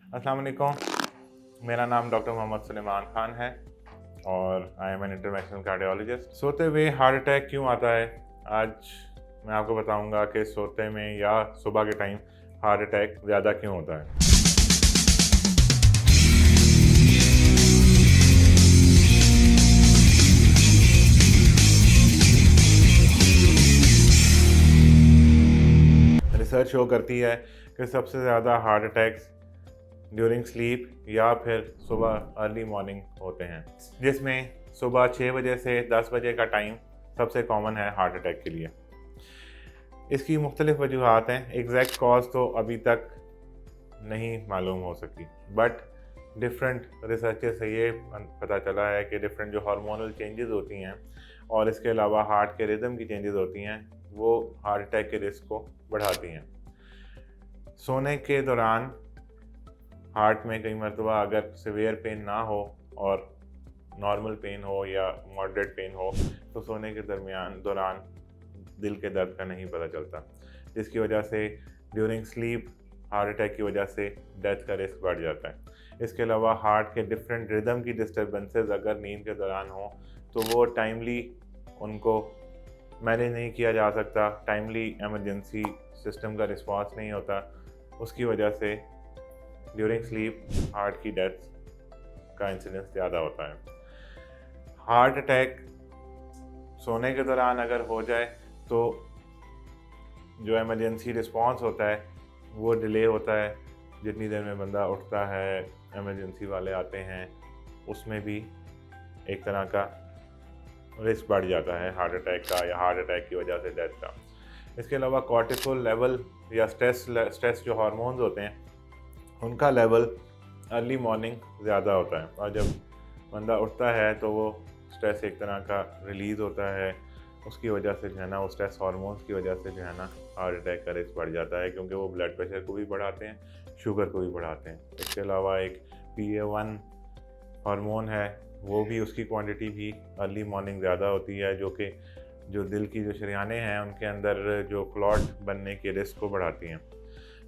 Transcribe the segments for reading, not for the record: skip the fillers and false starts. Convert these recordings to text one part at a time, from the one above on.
अस्सलाम वालेकुम। मेरा नाम डॉक्टर मोहम्मद सुलेमान ख़ान है और I am an international cardiologist. सोते हुए हार्ट अटैक क्यों आता है, आज मैं आपको बताऊंगा कि सोते में या सुबह के टाइम हार्ट अटैक ज़्यादा क्यों होता है। रिसर्च शो करती है कि सबसे ज़्यादा हार्ट अटैक्स ड्यूरिंग स्लीप या फिर सुबह अर्ली मॉर्निंग होते हैं, जिसमें सुबह 6 बजे से 10 बजे का टाइम सबसे कॉमन है हार्ट अटैक के लिए। इसकी मुख्तलिफ वजूहात हैं, एग्जैक्ट कॉज तो अभी तक नहीं मालूम हो सकी, बट डिफरेंट रिसर्चेस से ये पता चला है कि डिफरेंट जो हार्मोनल चेंजेस होती हैं और इसके अलावा हार्ट के रिदम की चेंजेस होती हैं, वो हार्ट अटैक के रिस्क को बढ़ाती हैं। सोने के दौरान हार्ट में कई मरतबा अगर सिवियर पेन ना हो और नॉर्मल पेन हो या मॉडरेट पेन हो तो सोने के दौरान दिल के दर्द का नहीं पता चलता, जिसकी वजह से ड्यूरिंग स्लीप हार्ट अटैक की वजह से डेथ का रिस्क बढ़ जाता है। इसके अलावा हार्ट के डिफरेंट रिदम की डिस्टर्बेंसेस अगर नींद के दौरान हो तो वो टाइमली उनको मैनेज नहीं किया जा सकता, टाइमली एमरजेंसी सिस्टम का रिस्पॉन्स नहीं होता, उसकी वजह से ड्यूरिंग स्लीप हार्ट की डेथ का इंसिडेंस ज़्यादा होता है। हार्ट अटैक सोने के दौरान अगर हो जाए तो जो एमरजेंसी रिस्पॉन्स होता है वो डिले होता है। जितनी देर में बंदा उठता है, एमरजेंसी वाले आते हैं, उसमें भी एक तरह का रिस्क बढ़ जाता है हार्ट अटैक का या हार्ट अटैक की वजह से डेथ का। इसके अलावा कॉर्टिसोल लेवल या स्ट्रेस जो हार्मोन्स होते हैं उनका लेवल अर्ली मॉर्निंग ज़्यादा होता है, और जब बंदा उठता है तो वो स्ट्रेस एक तरह का रिलीज़ होता है, उसकी वजह से जो है ना, वो स्ट्रेस हार्मोन्स की वजह से जो है ना हार्ट अटैक का रिस्क बढ़ जाता है, क्योंकि वो ब्लड प्रेशर को भी बढ़ाते हैं, शुगर को भी बढ़ाते हैं। इसके अलावा एक PA1 हार्मोन है, वो भी उसकी क्वांटिटी भी अर्ली मॉर्निंग ज़्यादा होती है, जो कि जो दिल की जो शरियानें हैं उनके अंदर जो क्लॉट बनने के रिस्क को बढ़ाती हैं।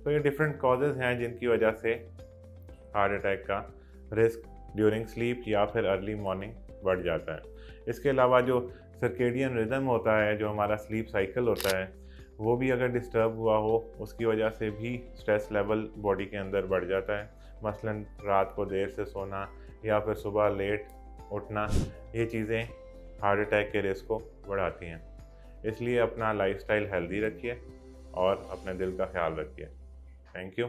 तो ये डिफरेंट कॉजेज़ हैं जिनकी वजह से हार्ट अटैक का रिस्क ड्यूरिंग स्लीप या फिर अर्ली मॉर्निंग बढ़ जाता है। इसके अलावा जो सर्केडियन रिदम होता है, जो हमारा स्लीप साइकिल होता है, वो भी अगर डिस्टर्ब हुआ हो उसकी वजह से भी स्ट्रेस लेवल बॉडी के अंदर बढ़ जाता है। मसलन रात को देर से सोना या फिर सुबह लेट उठना, ये चीज़ें हार्ट अटैक के रिस्क को बढ़ाती हैं। इसलिए अपना लाइफस्टाइल हेल्दी रखिए और अपने दिल का ख्याल रखिए। Thank you.